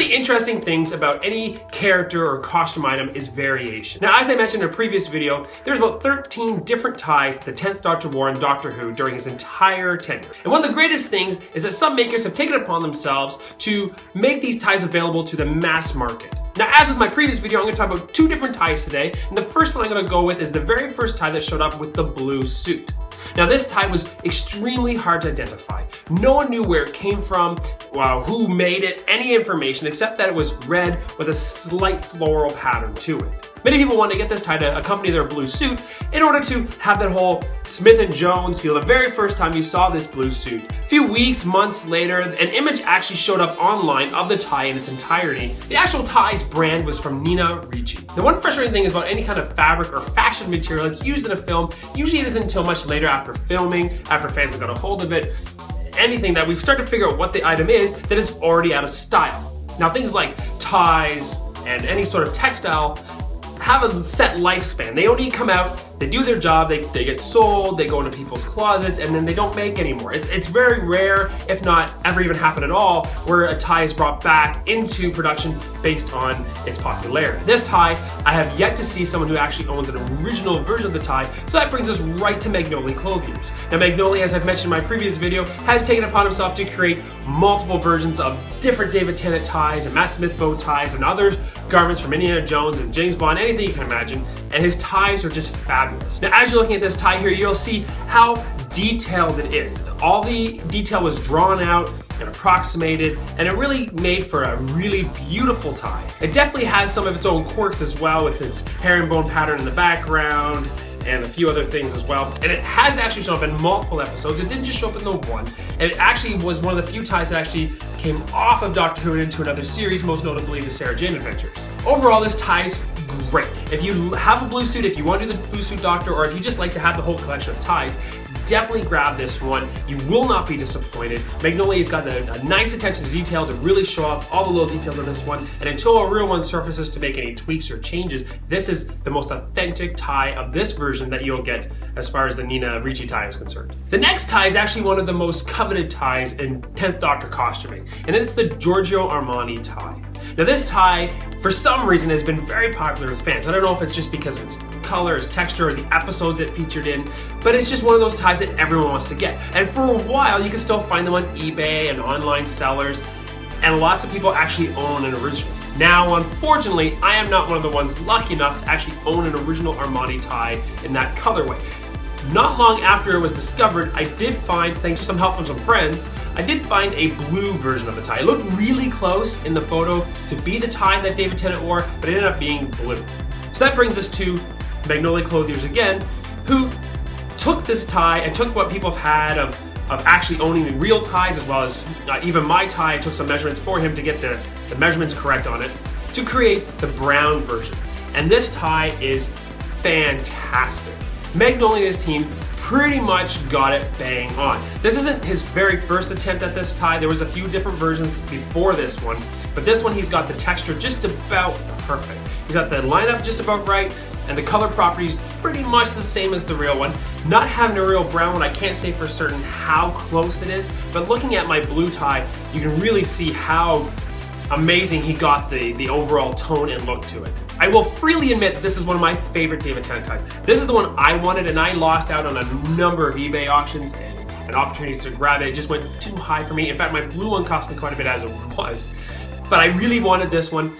the interesting things about any character or costume item is variation. Now, as I mentioned in a previous video, there's about 13 different ties the 10th Doctor wore in Doctor Who during his entire tenure. And one of the greatest things is that some makers have taken it upon themselves to make these ties available to the mass market. Now, as with my previous video, I'm going to talk about two different ties today, and the first one I'm going to go with is the very first tie that showed up with the blue suit. Now, this tie was extremely hard to identify. No one knew where it came from, who made it, any information, except that it was red with a slight floral pattern to it. Many people wanted to get this tie to accompany their blue suit in order to have that whole Smith & Jones feel the very first time you saw this blue suit. A few weeks, months later, an image actually showed up online of the tie in its entirety. The actual tie's brand was from Ricci. Now, one frustrating thing is about any kind of fabric or fashion material that's used in a film, usually it isn't until much later after filming, after fans have got a hold of it, anything that we start to figure out what the item is that is already out of style. Now, things like ties and any sort of textile have a set lifespan. They only come out, they do their job, they get sold, they go into people's closets, and then they don't make anymore. It's very rare, if not ever even happen at all, where a tie is brought back into production based on its popularity. This tie, I have yet to see someone who actually owns an original version of the tie, so that brings us right to Magnoli Clothiers. Now, Magnoli, as I've mentioned in my previous video, has taken it upon himself to create multiple versions of different David Tennant ties and Matt Smith bow ties and other garments from Indiana Jones and James Bond, anything you can imagine, and his ties are just fabulous. Now, as you're looking at this tie here, you'll see how detailed it is. All the detail was drawn out and approximated, and it really made for a really beautiful tie. It definitely has some of its own quirks as well, with its herringbone pattern in the background and a few other things as well. And it has actually shown up in multiple episodes. It didn't just show up in the one. And it actually was one of the few ties that actually came off of Doctor Who and into another series, most notably the Sarah Jane Adventures. Overall, this tie is great. If you have a blue suit, if you want to do the blue suit Doctor, or if you just like to have the whole collection of ties, definitely grab this one. You will not be disappointed. Magnoli's got a nice attention to detail to really show off all the little details of this one, and until a real one surfaces to make any tweaks or changes, this is the most authentic tie of this version that you'll get as far as the Ricci tie is concerned. The next tie is actually one of the most coveted ties in 10th Doctor costuming, and it's the Giorgio Armani Tie. Now, this tie, for some reason, has been very popular with fans. I don't know if it's just because of its color, its texture, or the episodes it featured in, but it's just one of those ties that everyone wants to get. And for a while, you can still find them on eBay and online sellers, and lots of people actually own an original. Now, unfortunately, I am not one of the ones lucky enough to actually own an original Armani tie in that colorway. Not long after it was discovered, I did find, thanks to some help from some friends, I did find a blue version of the tie. It looked really close in the photo to be the tie that David Tennant wore, but it ended up being blue. So that brings us to Magnoli Clothiers again, who took this tie and took what people have had of actually owning the real ties, as well as even my tie. I took some measurements for him to get the measurements correct on it, to create the brown version. And this tie is fantastic. Magnoli and his team pretty much got it bang on. This isn't his very first attempt at this tie. There was a few different versions before this one, but this one he's got the texture just about perfect. He's got the lineup just about right, and the color properties pretty much the same as the real one. Not having a real brown one, I can't say for certain how close it is, but looking at my blue tie, you can really see how amazing he got the overall tone and look to it. I will freely admit that this is one of my favorite David Tennant ties. This is the one I wanted, and I lost out on a number of eBay auctions and opportunities to grab it. It just went too high for me. In fact, my blue one cost me quite a bit as it was, but I really wanted this one.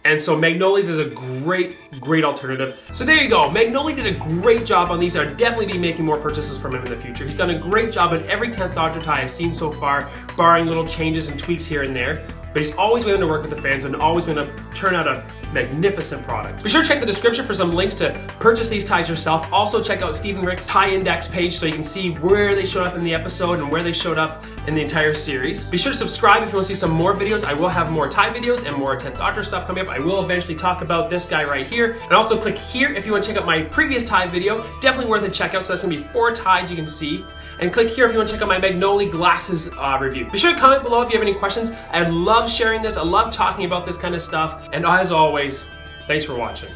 And so Magnoli's is a great alternative. So there you go. Magnoli did a great job on these. I'll definitely be making more purchases from him in the future. He's done a great job on every 10th Doctor tie I've seen so far, barring little changes and tweaks here and there. But he's always willing to work with the fans and always going to turn out a magnificent product. Be sure to check the description for some links to purchase these ties yourself. Also check out Stephen Rick's tie index page so you can see where they showed up in the episode and where they showed up in the entire series. Be sure to subscribe if you want to see some more videos. I will have more tie videos and more 10th Doctor stuff coming up. I will eventually talk about this guy right here. And also click here if you want to check out my previous tie video. Definitely worth a check out. So that's going to be 4 ties you can see. And click here if you want to check out my Magnoli glasses review. Be sure to comment below if you have any questions. I love sharing this. I love talking about this kind of stuff. And as always, thanks for watching.